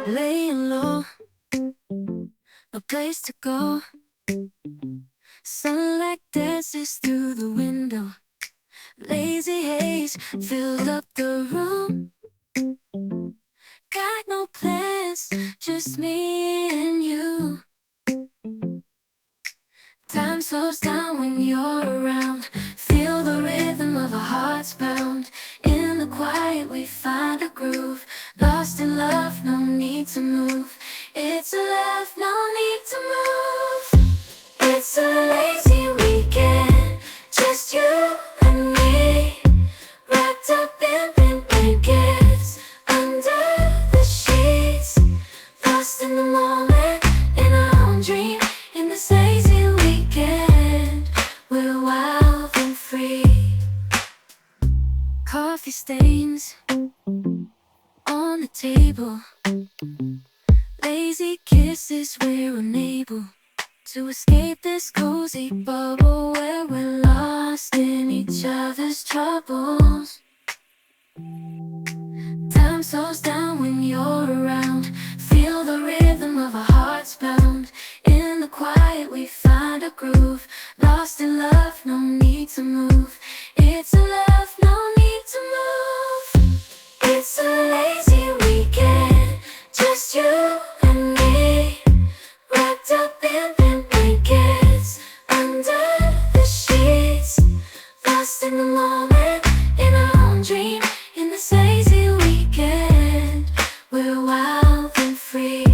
Laying low, no place to go. Sunlight dances through the window. Lazy haze filled up the room. Got no plans, just me and you. Time slows down when you're around. Feel the rhythm of our hearts pound. In the quiet we find a groove. Lost in love, no need to move. It's a love, no need to move. It's a lazy weekend, just you and me. Wrapped up in pink blankets, under the sheets. Lost in the moment, in our own dream. In this lazy weekend, we're wild and free. Coffee stains on the table. Lazy kisses, we're unable to escape this cozy bubble where we're lost in each other's troubles. Time slows down when you're around. Feel the rhythm of our hearts pound. In the quiet we find a groove. Lost in love, no need to move. It's a love, no need to move. It's a lazy weekend, just you and me. Wrapped up in pink blankets, under the sheets. Lost in the moment, in our own dream. In this lazy weekend, we're wild and free.